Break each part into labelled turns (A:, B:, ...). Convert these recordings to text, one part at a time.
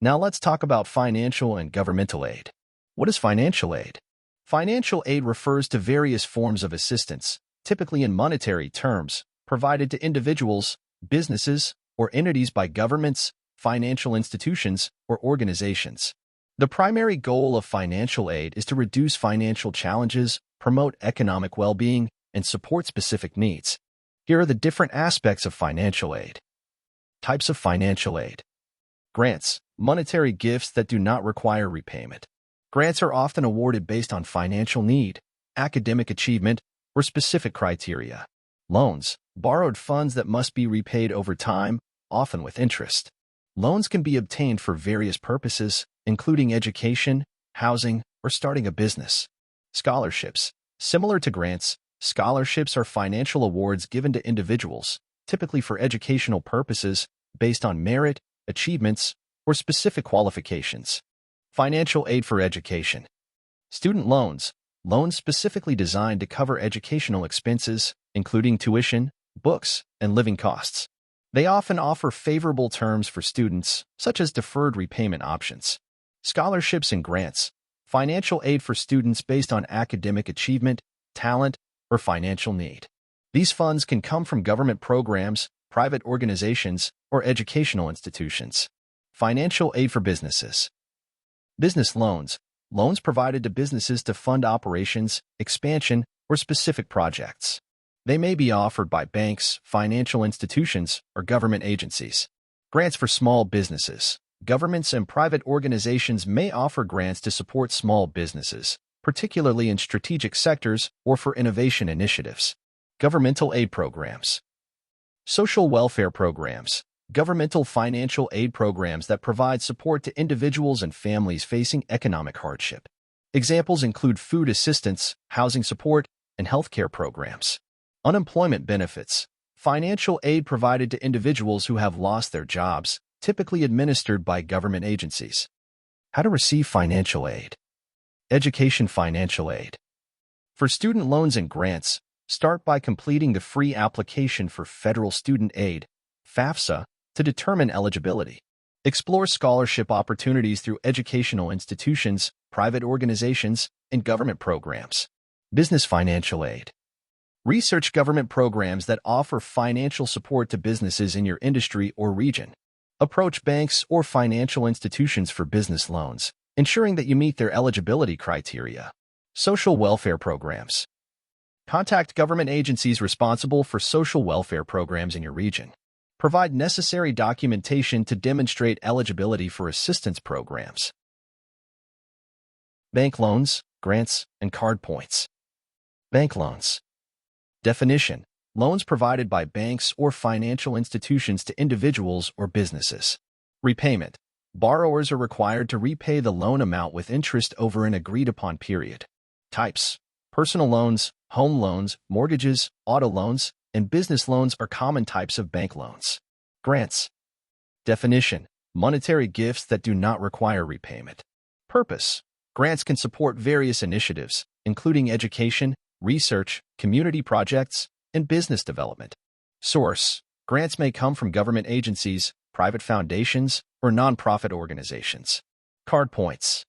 A: Now let's talk about financial and governmental aid. What is financial aid? Financial aid refers to various forms of assistance, typically in monetary terms, provided to individuals, businesses, or entities by governments, financial institutions, or organizations. The primary goal of financial aid is to reduce financial challenges, promote economic well-being, and support specific needs. Here are the different aspects of financial aid. Types of financial aid. Grants, monetary gifts that do not require repayment. Grants are often awarded based on financial need, academic achievement, or specific criteria. Loans, borrowed funds that must be repaid over time, often with interest. Loans can be obtained for various purposes, including education, housing, or starting a business. Scholarships. Similar to grants, scholarships are financial awards given to individuals, typically for educational purposes, based on merit, achievements, or specific qualifications. Financial aid for education. Student loans. Loans specifically designed to cover educational expenses, including tuition, books, and living costs. They often offer favorable terms for students, such as deferred repayment options. Scholarships and grants. Financial aid for students based on academic achievement, talent, or financial need. These funds can come from government programs, private organizations, or educational institutions. Financial aid for businesses. Business loans. Loans provided to businesses to fund operations, expansion, or specific projects. They may be offered by banks, financial institutions, or government agencies. Grants for small businesses. Governments and private organizations may offer grants to support small businesses, particularly in strategic sectors or for innovation initiatives. Governmental aid programs. Social welfare programs. Governmental financial aid programs that provide support to individuals and families facing economic hardship. Examples include food assistance, housing support, and healthcare programs. Unemployment benefits. Financial aid provided to individuals who have lost their jobs, typically administered by government agencies. How to receive financial aid. Education financial aid. For student loans and grants, start by completing the free application for Federal Student Aid, FAFSA, to determine eligibility. Explore scholarship opportunities through educational institutions, private organizations, and government programs. Business financial aid. Research government programs that offer financial support to businesses in your industry or region. Approach banks or financial institutions for business loans, ensuring that you meet their eligibility criteria. Social welfare programs. Contact government agencies responsible for social welfare programs in your region. Provide necessary documentation to demonstrate eligibility for assistance programs. Bank loans, grants, and card points. Bank loans. Definition: loans provided by banks or financial institutions to individuals or businesses. Repayment: borrowers are required to repay the loan amount with interest over an agreed-upon period. Types: personal loans, home loans, mortgages, auto loans, and business loans are common types of bank loans. Grants. Definition: monetary gifts that do not require repayment. Purpose: grants can support various initiatives, including education, research, community projects, and business development. Source: grants may come from government agencies, private foundations, or nonprofit organizations. Card points.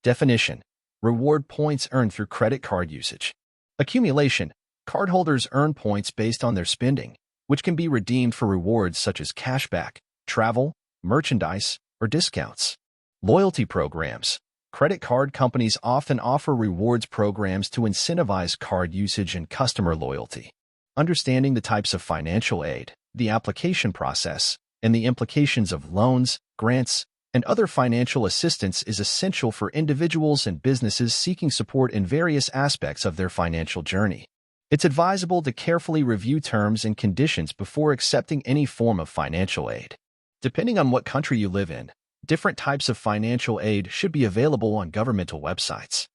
A: Definition: reward points earned through credit card usage. Accumulation: cardholders earn points based on their spending, which can be redeemed for rewards such as cashback, travel, merchandise, or discounts. Loyalty programs. Credit card companies often offer rewards programs to incentivize card usage and customer loyalty. Understanding the types of financial aid, the application process, and the implications of loans, grants, and other financial assistance is essential for individuals and businesses seeking support in various aspects of their financial journey. It's advisable to carefully review terms and conditions before accepting any form of financial aid. Depending on what country you live in, different types of financial aid should be available on governmental websites.